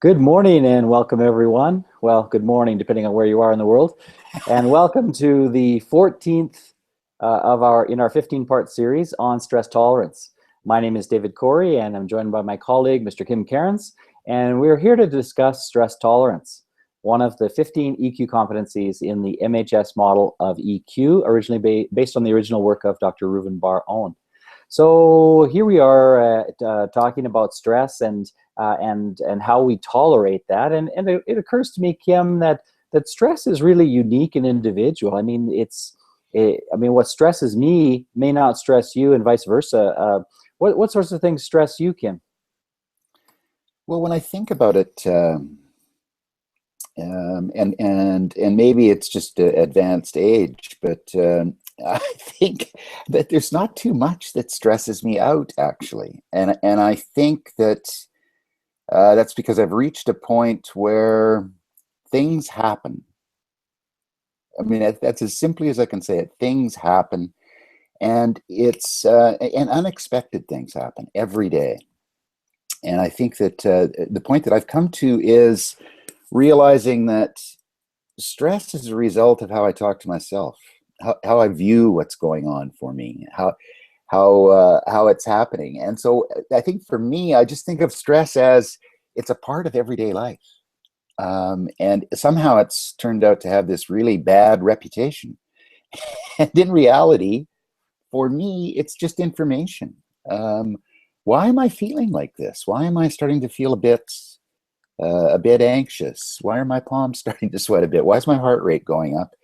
Good morning and welcome everyone. Well, good morning depending on where you are in the world. And welcome to the 14th of our 15-part series on stress tolerance. My name is David Corey and I'm joined by my colleague, Mr. Kim Cairns, and we're here to discuss stress tolerance, one of the 15 EQ competencies in the MHS Model of EQ, originally based on the original work of Dr. Reuven Bar-On. So here we are talking about stress and how we tolerate that. And it occurs to me, Kim, that stress is really unique and individual. I mean, what stresses me may not stress you, and vice versa. What sorts of things stress you, Kim? Well, when I think about it, and maybe it's just advanced age, but I think that there's not too much that stresses me out, actually, and I think that that's because I've reached a point where things happen. I mean, that's as simply as I can say it. Things happen, and and unexpected things happen every day. And I think that the point that I've come to is realizing that stress is a result of how I talk to myself, how I view what's going on for me, how it's happening. And so I think for me, I just think of stress as it's a part of everyday life. And somehow it's turned out to have this really bad reputation. And in reality, for me, it's just information. Why am I feeling like this? Why am I starting to feel a bit anxious? Why are my palms starting to sweat a bit? Why is my heart rate going up?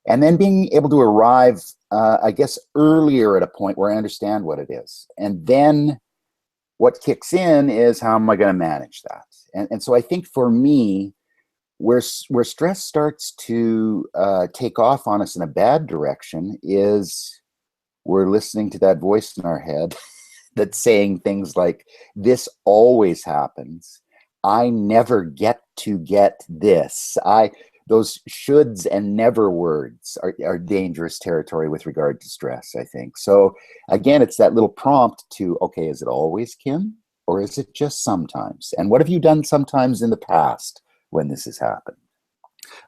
And then being able to arrive, I guess, earlier at a point where I understand what it is. And then what kicks in is, how am I going to manage that? And so I think for me, where stress starts to take off on us in a bad direction is we're listening to that voice in our head that's saying things like, this always happens. I never get to get this. Those shoulds and never words are dangerous territory with regard to stress, I think. So again, it's that little prompt to, okay, is it always, Kim? Or is it just sometimes? And what have you done sometimes in the past when this has happened?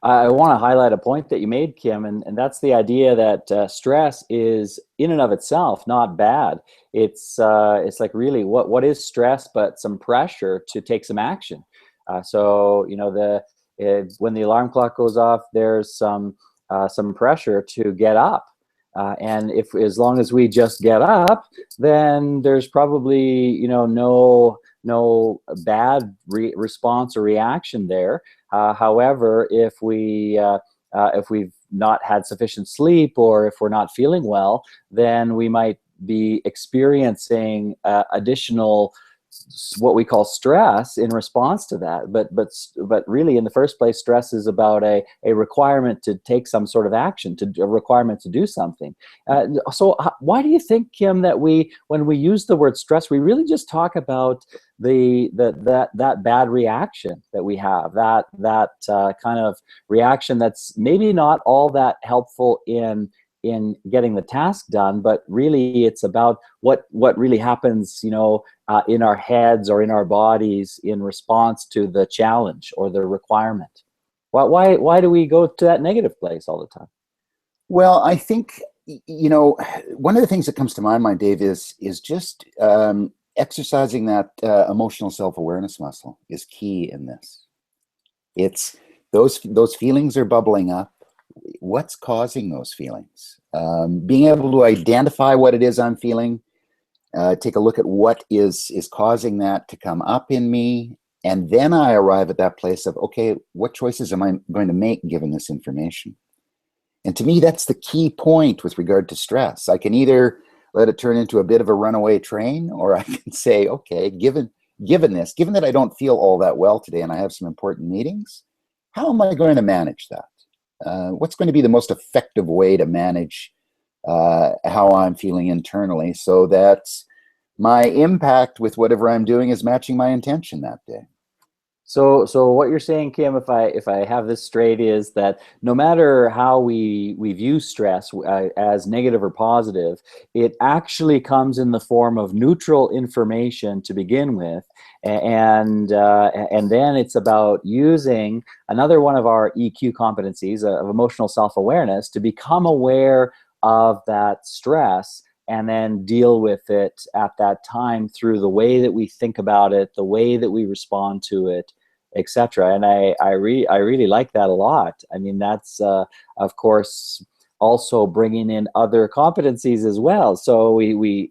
I want to highlight a point that you made, Kim, and that's the idea that stress is in and of itself not bad. It's like, really, what is stress but some pressure to take some action? So you know, when the alarm clock goes off, there's some pressure to get up. And as long as we just get up, then there's probably no bad response or reaction there. However, if we've not had sufficient sleep, or if we're not feeling well, then we might be experiencing additional what we call stress in response to that. But really, in the first place, stress is about a requirement to take some sort of action, a requirement to do something. So why do you think, Kim, that when we use the word stress, we really just talk about that bad reaction that we have, that kind of reaction that's maybe not all that helpful in getting the task done, but really it's about what really happens, in our heads or in our bodies in response to the challenge or the requirement? Why do we go to that negative place all the time? Well, I think, one of the things that comes to my mind, Dave, is just exercising that emotional self-awareness muscle is key in this. It's those feelings are bubbling up. What's causing those feelings? Being able to identify what it is I'm feeling, take a look at what is causing that to come up in me, and then I arrive at that place of, okay, what choices am I going to make given this information? And to me, that's the key point with regard to stress. I can either let it turn into a bit of a runaway train, or I can say, okay, given that I don't feel all that well today and I have some important meetings, how am I going to manage that? What's going to be the most effective way to manage how I'm feeling internally so that my impact with whatever I'm doing is matching my intention that day? So what you're saying, Kim, if I have this straight, is that no matter how we view stress as negative or positive, it actually comes in the form of neutral information to begin with, and then it's about using another one of our EQ competencies of emotional self-awareness to become aware of that stress and then deal with it at that time through the way that we think about it, the way that we respond to it, etc. And I really like that a lot. I mean, that's of course also bringing in other competencies as well. So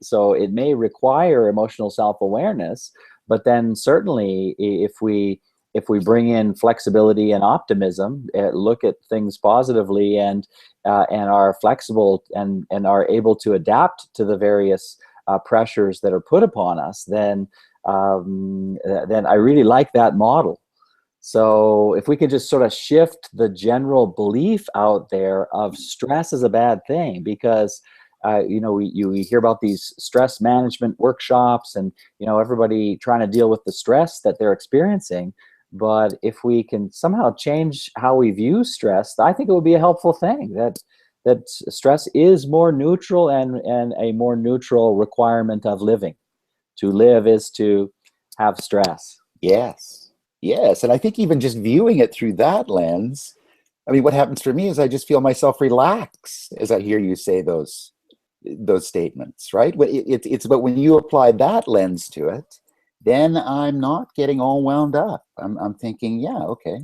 so it may require emotional self-awareness, but then certainly if we bring in flexibility and optimism, look at things positively, and are flexible and are able to adapt to the various pressures that are put upon us, then I really like that model. So if we could just sort of shift the general belief out there of stress is a bad thing, because we hear about these stress management workshops, and everybody trying to deal with the stress that they're experiencing. But if we can somehow change how we view stress, I think it would be a helpful thing, that stress is more neutral, and a more neutral requirement of living. To live is to have stress. Yes. Yes. And I think even just viewing it through that lens, I mean, what happens for me is I just feel myself relax as I hear you say those statements, right? It's about when you apply that lens to it, then I'm not getting all wound up. I'm thinking, yeah, okay,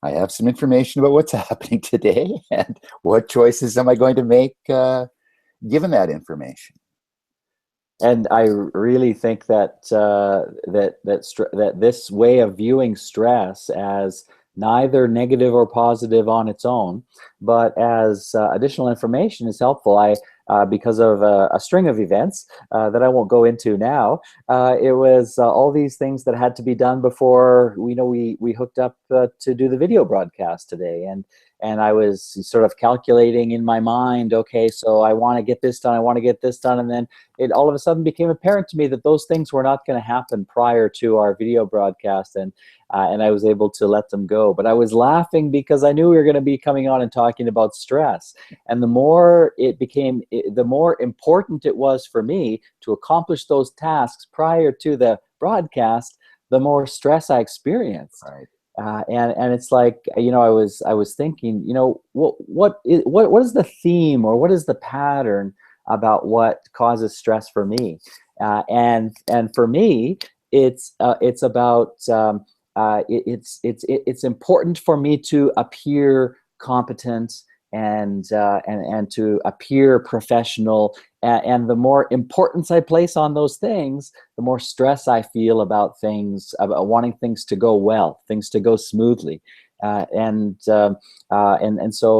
I have some information about what's happening today, and what choices am I going to make given that information? And I really think that that this way of viewing stress as neither negative or positive on its own, but as additional information is helpful. Because of a string of events that I won't go into now, it was all these things that had to be done before we hooked up to do the video broadcast today, and I was sort of calculating in my mind, okay, so I want to get this done, I want to get this done, and then it all of a sudden became apparent to me that those things were not going to happen prior to our video broadcast, and I was able to let them go. But I was laughing because I knew we were going to be coming on and talking about stress, and the more the more important it was for me to accomplish those tasks prior to the broadcast, the more stress I experienced. Right. And it's like, I was thinking, what is the theme, or what is the pattern about what causes stress for me? And for me, it's about it's important for me to appear competent, and to appear professional. And the more importance I place on those things, the more stress I feel about things, about wanting things to go well, things to go smoothly. And so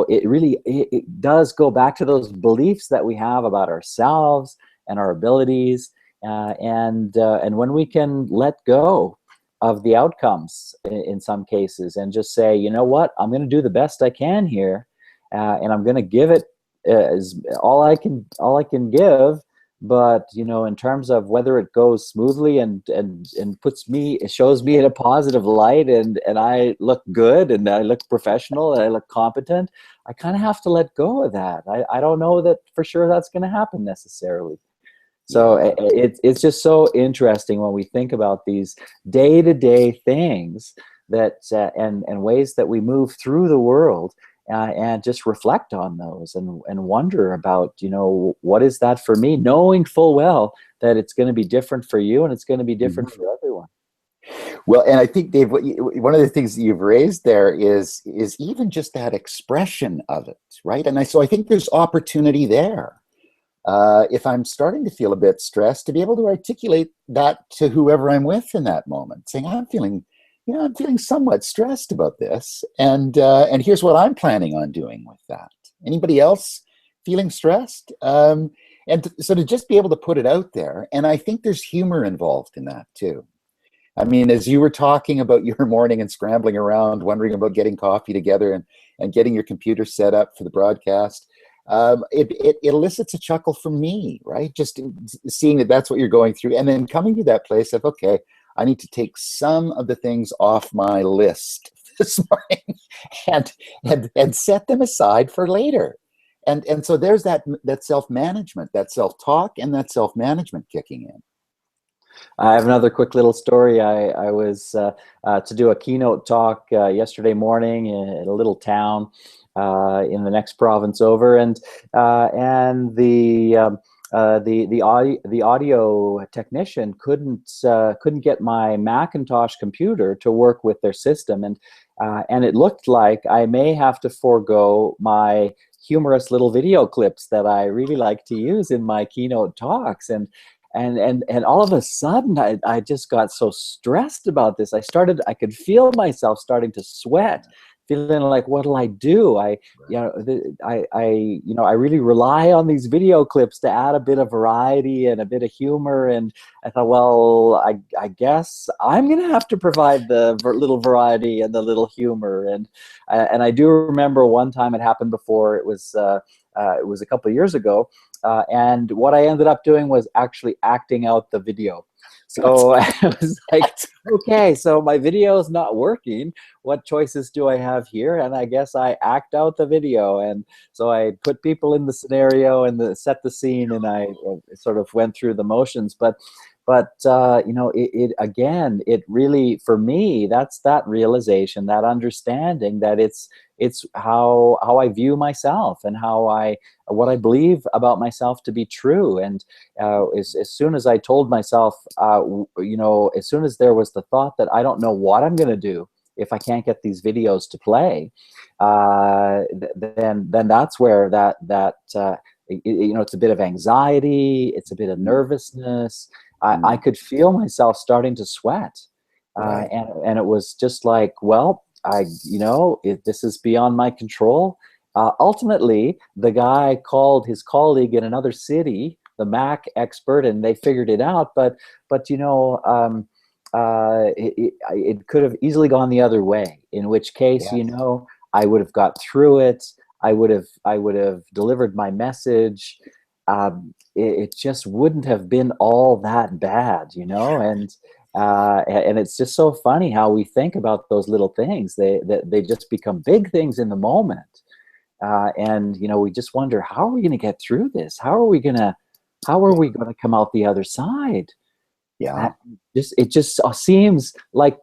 it does go back to those beliefs that we have about ourselves and our abilities, and when we can let go of the outcomes in some cases, and just say, you know what, I'm going to do the best I can here, and I'm going to give it as all I can give. But in terms of whether it goes smoothly and it shows me in a positive light, and I look good, and I look professional, and I look competent, I kind of have to let go of that. I don't know that for sure that's going to happen necessarily. So Yeah. it's just so interesting when we think about these day-to-day things, and ways that we move through the world, and just reflect on those, and wonder about, what is that for me, knowing full well that it's going to be different for you, and it's going to be different Mhm. for everyone. Well, and I think, Dave, one of the things that you've raised there is even just that expression of it, right? So I think there's opportunity there. If I'm starting to feel a bit stressed, to be able to articulate that to whoever I'm with in that moment, saying, I'm feeling somewhat stressed about this, and here's what I'm planning on doing with that. Anybody else feeling stressed? So to just be able to put it out there, and I think there's humor involved in that too. I mean, as you were talking about your morning and scrambling around, wondering about getting coffee together, and getting your computer set up for the broadcast, it elicits a chuckle from me, right? Just seeing that that's what you're going through, and then coming to that place of, okay, I need to take some of the things off my list this morning and set them aside for later. And so there's that self-management, that self-talk, and that self-management kicking in. I have another quick little story. I was to do a keynote talk yesterday morning in a little town in the next province over, and the audio technician couldn't get my Macintosh computer to work with their system, and it looked like I may have to forego my humorous little video clips that I really like to use in my keynote talks. And all of a sudden, I just got so stressed about this. I could feel myself starting to sweat, feeling like, what'll I do? I really rely on these video clips to add a bit of variety and a bit of humor. And I thought, well, I guess I'm going to have to provide the little variety and the little humor. And I do remember one time it happened before. It was a couple of years ago. And what I ended up doing was actually acting out the video. So I was like, okay, so my video is not working. What choices do I have here? And I guess I act out the video. And so I put people in the scenario and set the scene, and I sort of went through the motions. But it really, for me, that's that realization, that understanding that it's how I view myself and what I believe about myself to be true. And as soon as I told myself, as soon as there was the thought that I don't know what I'm going to do if I can't get these videos to play, then that's where it's a bit of anxiety, it's a bit of nervousness. I could feel myself starting to sweat, Right. and it was just like, well, this is beyond my control. Ultimately, the guy called his colleague in another city, the Mac expert, and they figured it out. But it could have easily gone the other way. In which case, Yes. I would have got through it. I would have delivered my message. It just wouldn't have been all that bad, and it's just so funny how we think about those little things. They just become big things in the moment, and we just wonder, how are we going to get through this? How are we going to come out the other side? Yeah. It just seems like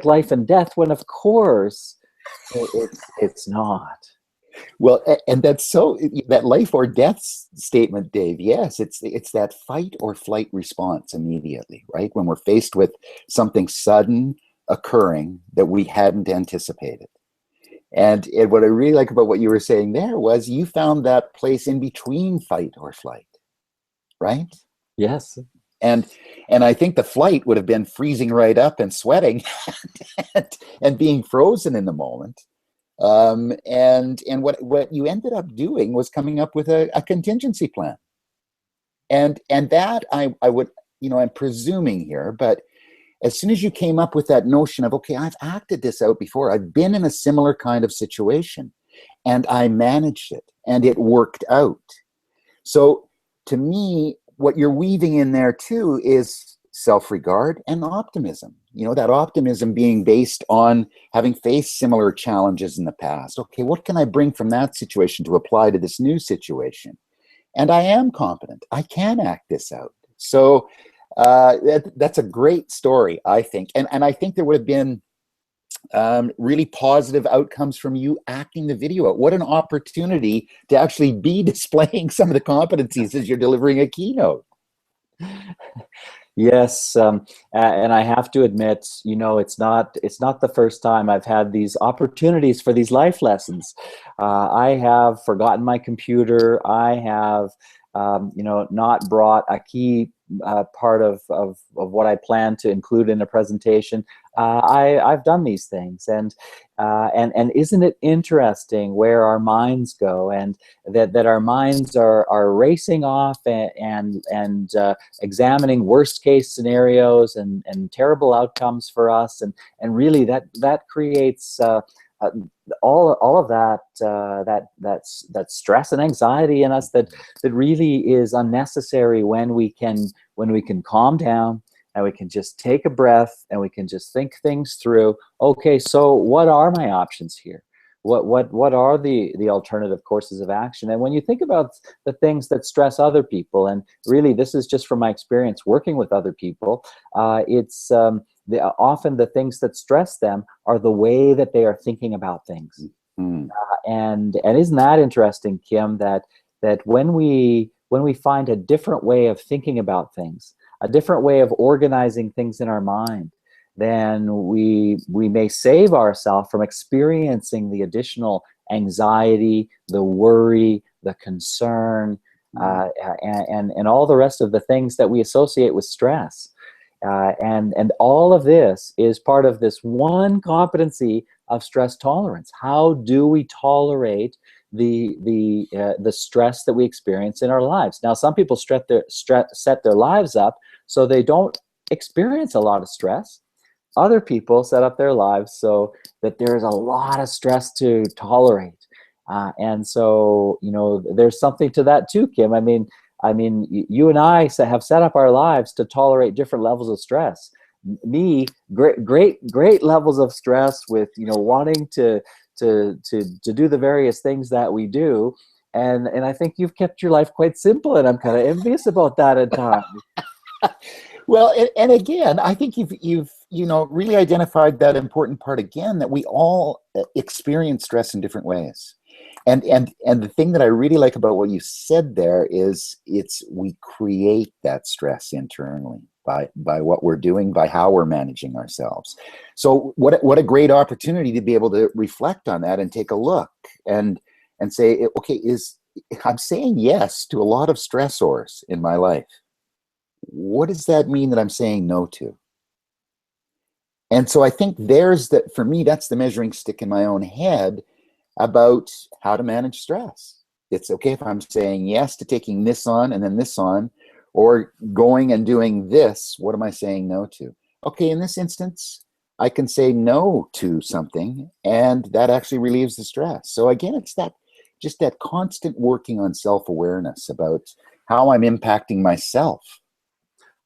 life and death, when of course it's not. Well, and that's that life or death statement, Dave. Yes, it's that fight or flight response immediately, right? When we're faced with something sudden occurring that we hadn't anticipated. And what I really like about what you were saying there was you found that place in between fight or flight, right? Yes. And I think the flight would have been freezing right up and sweating and being frozen in the moment. And what you ended up doing was coming up with a contingency plan. And that I would, I'm presuming here, but as soon as you came up with that notion of, okay, I've acted this out before, I've been in a similar kind of situation and I managed it and it worked out. So to me, what you're weaving in there too is self-regard and optimism. That optimism being based on having faced similar challenges in the past. Okay, what can I bring from that situation to apply to this new situation? And I am competent. I can act this out. So that's a great story, I think. And I think there would have been really positive outcomes from you acting the video out. What an opportunity to actually be displaying some of the competencies as you're delivering a keynote. Yes, and I have to admit, it's not the first time I've had these opportunities for these life lessons. I have forgotten my computer. I have, not brought a key part of what I plan to include in a presentation. I've done these things, and isn't it interesting where our minds go, and that our minds are racing off and examining worst case scenarios and terrible outcomes for us, and really that creates all of that stress and anxiety in us that really is unnecessary when we can calm down and we can just take a breath and we can just think things through. Okay, so what are my options here? What are the alternative courses of action? And when you think about the things that stress other people, and really this is just from my experience working with other people, it's often the things that stress them are the way that they are thinking about things. Mm. And isn't that interesting, Kim, that when we find a different way of thinking about things, a different way of organizing things in our mind, then we may save ourselves from experiencing the additional anxiety, the worry, the concern, and all the rest of the things that we associate with stress. And all of this is part of this one competency of stress tolerance. How do we tolerate the stress that we experience in our lives? Now, some people set their lives up so they don't experience a lot of stress. Other people set up their lives so that there's a lot of stress to tolerate. And so, there's something to that too, Kim. I mean, you and I have set up our lives to tolerate different levels of stress. Me, great levels of stress with, wanting to do the various things that we do. And I think you've kept your life quite simple, and I'm kind of envious about that at times. Well, and again, I think you've really identified that important part again, that we all experience stress in different ways. And the thing that I really like about what you said there is we create that stress internally by what we're doing, by how we're managing ourselves. So what a great opportunity to be able to reflect on that and take a look and say, okay, I'm saying yes to a lot of stressors in my life. What does that mean that I'm saying no to? And so I think for me, that's the measuring stick in my own head about how to manage stress. It's okay if I'm saying yes to taking this on and then this on, or going and doing this. What am I saying no to? Okay, in this instance, I can say no to something, and that actually relieves the stress. So again, it's just that constant working on self-awareness about how I'm impacting myself.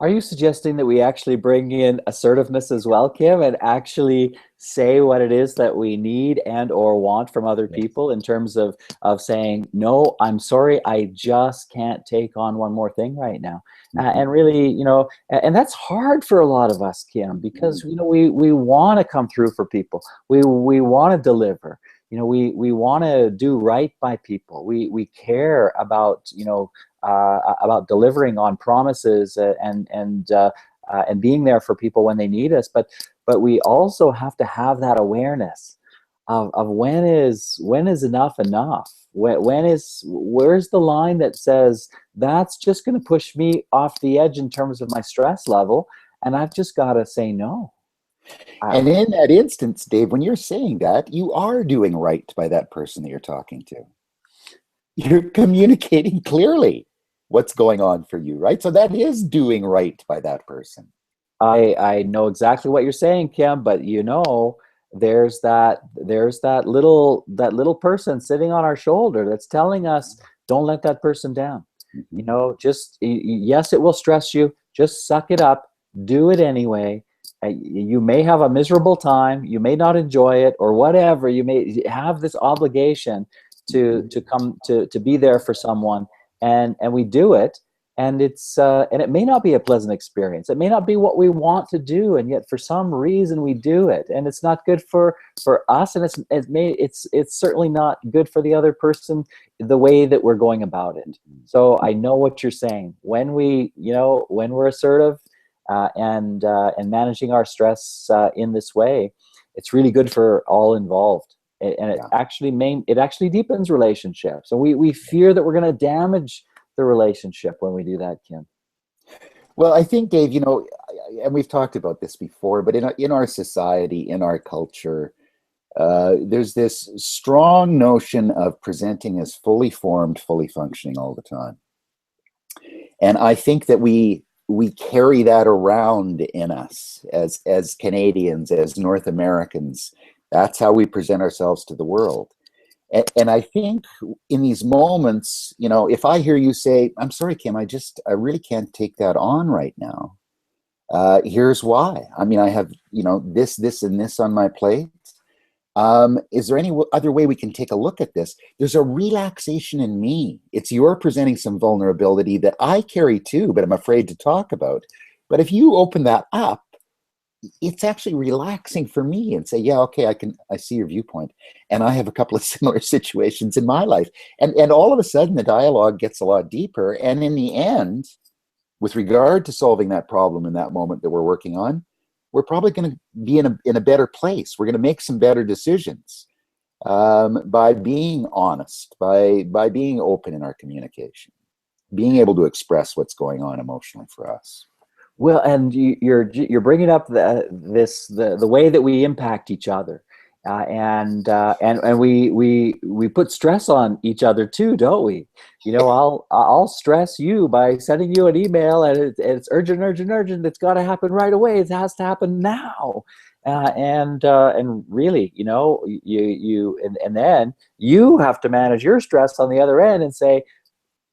Are you suggesting that we actually bring in assertiveness as well, Kim, and actually say what it is that we need and or want from other people in terms of saying, no, I'm sorry, I just can't take on one more thing right now. And really, and that's hard for a lot of us, Kim, because, we want to come through for people. We want to deliver. We want to do right by people. We care about, about delivering on promises and being there for people when they need us. But we also have to have that awareness of when is enough enough? Where's the line that says that's just going to push me off the edge in terms of my stress level, and I've just got to say no. And in that instance, Dave, when you're saying that, you are doing right by that person that you're talking to. You're communicating clearly what's going on for you, right? So that is doing right by that person. I know exactly what you're saying, Kim, but there's that little person sitting on our shoulder that's telling us, don't let that person down. Just, yes, it will stress you. Just suck it up. Do it anyway. You may have a miserable time. You may not enjoy it or whatever. You may have this obligation to come to be there for someone, and we do it. And and it may not be a pleasant experience. It may not be what we want to do, and yet for some reason we do it, and it's not good for us, and it's certainly not good for the other person, the way that we're going about it. So I know what you're saying. When when we're assertive and managing our stress in this way, it's really good for all involved, and it actually deepens relationships. So we fear that we're going to damage the relationship when we do that, Kim. Well, I think, Dave, and we've talked about this before, but in our society, in our culture, there's this strong notion of presenting as fully formed, fully functioning all the time. And I think that we carry that around in us as Canadians, as North Americans. That's how we present ourselves to the world. And I think in these moments, if I hear you say, I'm sorry, Kim, I really can't take that on right now. Here's why. I mean, I have, this, and this on my plate. Is there any other way we can take a look at this? There's a relaxation in me. It's you're presenting some vulnerability that I carry too, but I'm afraid to talk about. But if you open that up, it's actually relaxing for me and say, yeah, okay, I see your viewpoint. And I have a couple of similar situations in my life. And all of a sudden the dialogue gets a lot deeper. And in the end, with regard to solving that problem in that moment that we're working on, we're probably going to be in a better place. We're going to make some better decisions by being honest, by being open in our communication, being able to express what's going on emotionally for us. Well, and you're bringing up the way that we impact each other, and we put stress on each other too, don't we? I'll stress you by sending you an email, and it's urgent, urgent, urgent. It's got to happen right away. It has to happen now, and really, and then you have to manage your stress on the other end and say,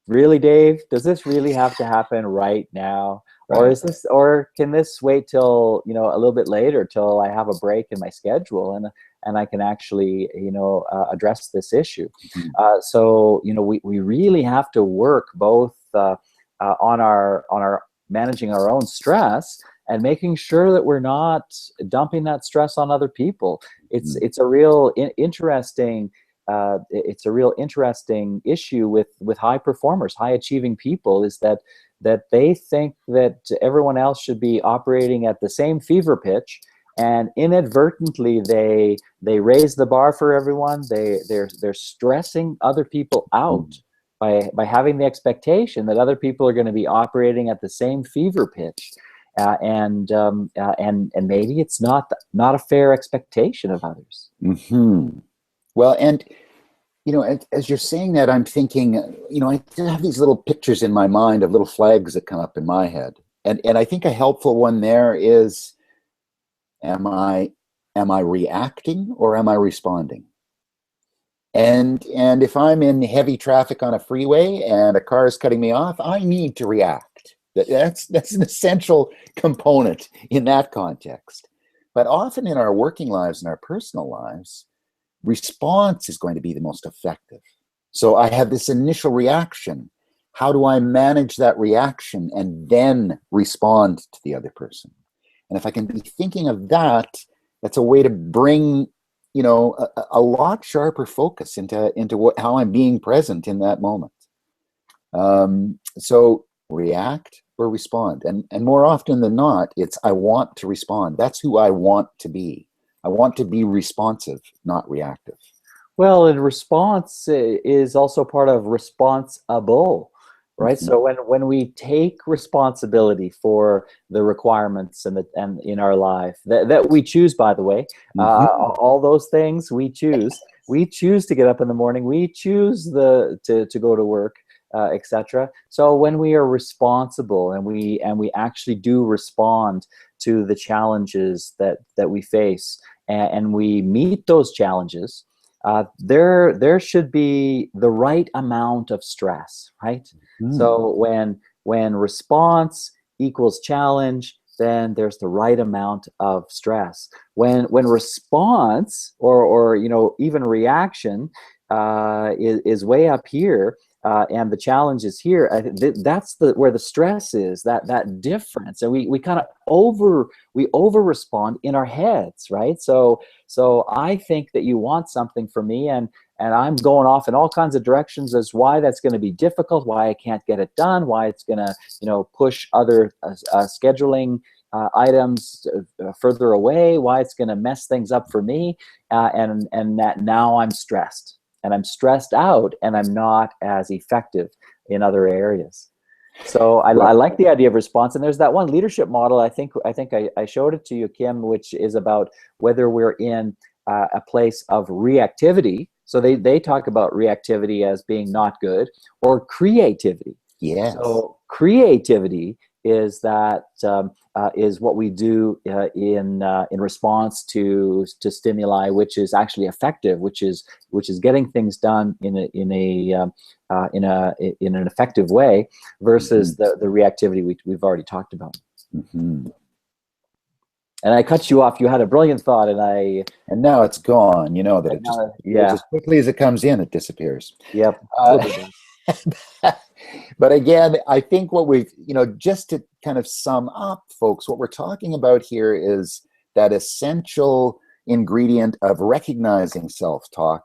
really, Dave, does this really have to happen right now? Right. Or can this wait till, a little bit later, till I have a break in my schedule and I can actually, address this issue. Mm-hmm. So, we really have to work both on our managing our own stress and making sure that we're not dumping that stress on other people. It's a real interesting issue with high performers, high achieving people, is that they think that everyone else should be operating at the same fever pitch, and inadvertently they raise the bar for everyone. They're stressing other people out by having the expectation that other people are going to be operating at the same fever pitch, and maybe it's not a fair expectation of others. Mm-hmm. Well, and as you're saying that, I'm thinking, I have these little pictures in my mind of little flags that come up in my head. And I think a helpful one there is, am I reacting or am I responding? And if I'm in heavy traffic on a freeway and a car is cutting me off, I need to react. That's an essential component in that context. But often in our working lives and our personal lives, response is going to be the most effective. So I have this initial reaction. How do I manage that reaction and then respond to the other person? And if I can be thinking of that, that's a way to bring, a lot sharper focus into how I'm being present in that moment. So react or respond. And more often than not, it's I want to respond. That's who I want to be. I want to be responsive, not reactive. Well, and response is also part of responsible, right? Mm-hmm. So when we take responsibility for the requirements and in our life that we choose, by the way, all those things we choose. We choose to get up in the morning. We choose to go to work, etc. So when we are responsible and we actually do respond to the challenges that we face, and we meet those challenges, there should be the right amount of stress, right? So when response equals challenge, then there's the right amount of stress. When response or even reaction is way up here, and the challenge is here, that's where the stress is, that difference. And we kind of over respond in our heads, right? So I think that you want something from me, and I'm going off in all kinds of directions as why that's going to be difficult, why I can't get it done, why it's going to push other scheduling items further away, why it's going to mess things up for me, and that now I'm stressed. And I'm stressed out, and I'm not as effective in other areas. So I like the idea of response. And there's that one leadership model. I think I showed it to you, Kim, which is about whether we're in a place of reactivity. So they talk about reactivity as being not good, or creativity. Yes. So creativity is that is what we do in response to stimuli, which is actually effective, which is getting things done in an effective way, versus the reactivity we've already talked about. Mm-hmm. And I cut you off. You had a brilliant thought, and now it's gone. You know that it just yeah, as quickly as it comes in, it disappears. yep. Uh, but again, I think what we've, just to kind of sum up, folks, what we're talking about here is that essential ingredient of recognizing self-talk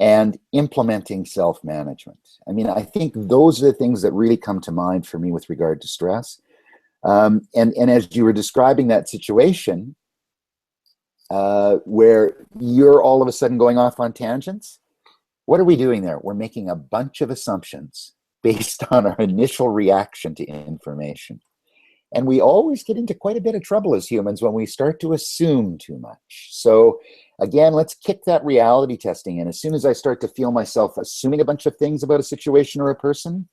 and implementing self-management. I mean, I think those are the things that really come to mind for me with regard to stress. And as you were describing that situation where you're all of a sudden going off on tangents, what are we doing there? We're making a bunch of assumptions based on our initial reaction to information. And we always get into quite a bit of trouble as humans when we start to assume too much. So again, let's kick that reality testing in. As soon as I start to feel myself assuming a bunch of things about a situation or a person,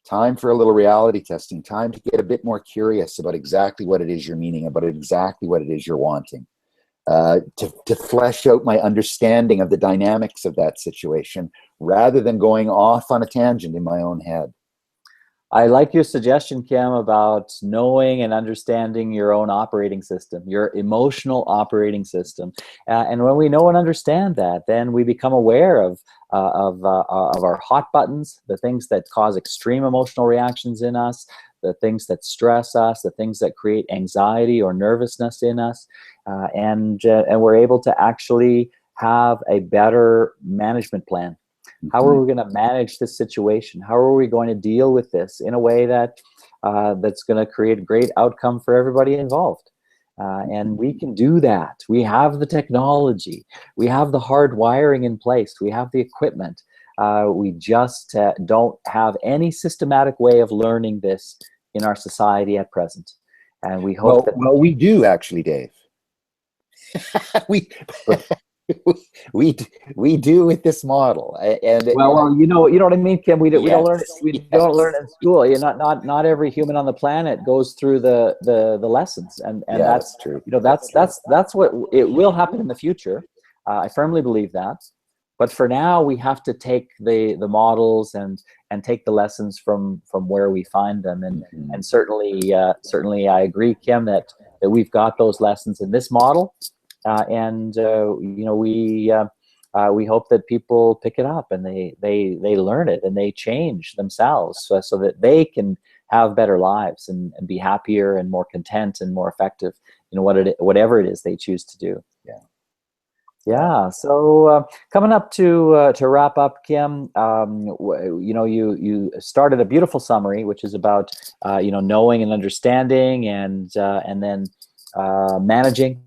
time for a little reality testing, time to get a bit more curious about exactly what it is you're meaning, about exactly what it is you're wanting. To flesh out my understanding of the dynamics of that situation rather than going off on a tangent in my own head. I like your suggestion, Kim, about knowing and understanding your own operating system, your emotional operating system. And when we know and understand that, then we become aware of our hot buttons, the things that cause extreme emotional reactions in us, the things that stress us, the things that create anxiety or nervousness in us, and we're able to actually have a better management plan. How are we going to manage this situation? How are we going to deal with this in a way that that's going to create a great outcome for everybody involved? And we can do that. We have the technology. We have the hard wiring in place. We have the equipment. We just don't have any systematic way of learning this in our society at present. And we hope well, we do actually, Dave. we we do with this model, and well, you know what I mean, Kim. We don't learn it. We yes. don't learn it in school. Not every human on the planet goes through the lessons, and yeah, that's true. That's what it will happen in the future. I firmly believe that. But for now, we have to take the models and take the lessons from where we find them, and certainly I agree, Kim, that we've got those lessons in this model. We hope that people pick it up and they learn it and they change themselves so that they can have better lives and be happier and more content and more effective in whatever it is they choose to do. Yeah. So coming up to wrap up, Kim, you started a beautiful summary, which is about knowing and understanding and then managing.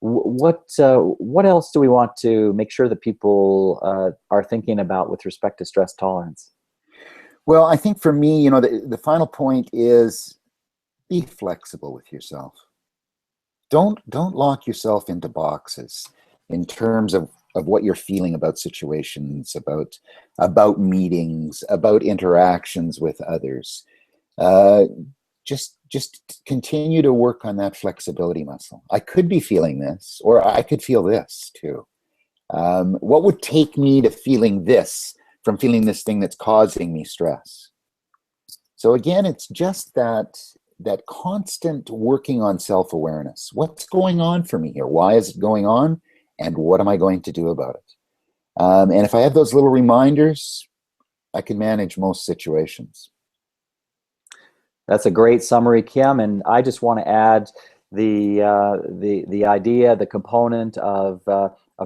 What else do we want to make sure that people are thinking about with respect to stress tolerance? Well, I think for me, the final point is be flexible with yourself. Don't lock yourself into boxes in terms of what you're feeling about situations, about meetings, about interactions with others. Just continue to work on that flexibility muscle. I could be feeling this, or I could feel this too. What would take me to feeling this from feeling this thing that's causing me stress? So again, it's just that constant working on self-awareness. What's going on for me here? Why is it going on? And what am I going to do about it? And if I have those little reminders, I can manage most situations. That's a great summary, Kim. And I just want to add the idea, the component of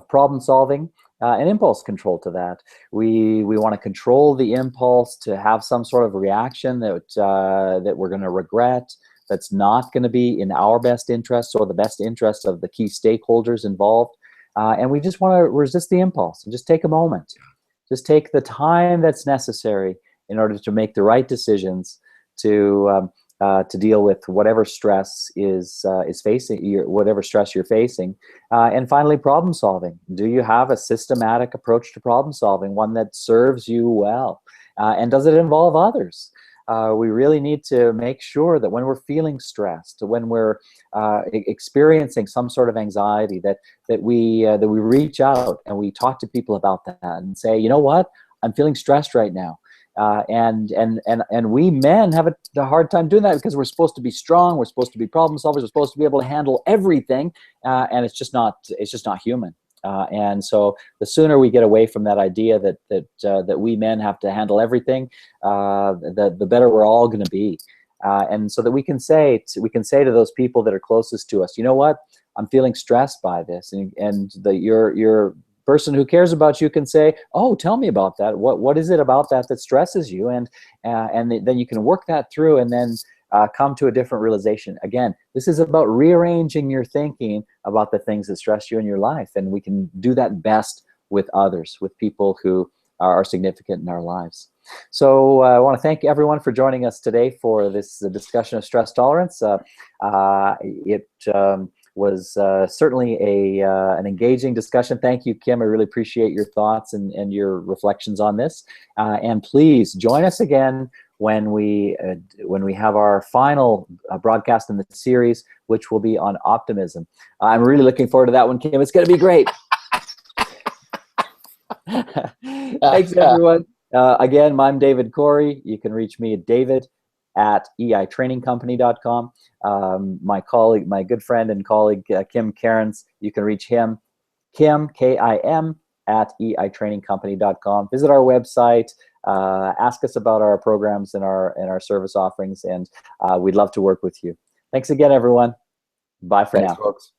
problem solving and impulse control to that. We want to control the impulse to have some sort of reaction that we're going to regret, that's not going to be in our best interest or the best interest of the key stakeholders involved. And we just want to resist the impulse and just take a moment. Just take the time that's necessary in order to make the right decisions to deal with whatever stress is facing whatever stress you're facing, and finally, problem solving. Do you have a systematic approach to problem solving, one that serves you well, and does it involve others? We really need to make sure that when we're feeling stressed, when we're experiencing some sort of anxiety, that we reach out and we talk to people about that and say, you know what, I'm feeling stressed right now. And we men have a hard time doing that because we're supposed to be strong, we're supposed to be problem solvers, we're supposed to be able to handle everything, and it's just not human. And so the sooner we get away from that idea that we men have to handle everything, the better we're all going to be. And so that we can say to those people that are closest to us, you know what, I'm feeling stressed by this, and your person who cares about you can say, oh, tell me about that. What is it about that stresses you? And then you can work that through, and then come to a different realization. Again, this is about rearranging your thinking about the things that stress you in your life, and we can do that best with others, with people who are significant in our lives. So I want to thank everyone for joining us today for this discussion of stress tolerance. It was certainly an engaging discussion. Thank you, Kim. I really appreciate your thoughts and your reflections on this. And please join us again when we have our final broadcast in the series, which will be on optimism. I'm really looking forward to that one, Kim. It's going to be great. Thanks, everyone. Again, I'm David Corey. You can reach me at david@eitrainingcompany.com. My colleague, my good friend and colleague, Kim Cairns, you can reach him, Kim, K-I-M, @eitrainingcompany.com. Visit our website, ask us about our programs and our service offerings, and we'd love to work with you. Thanks again, everyone. Bye for now. Folks.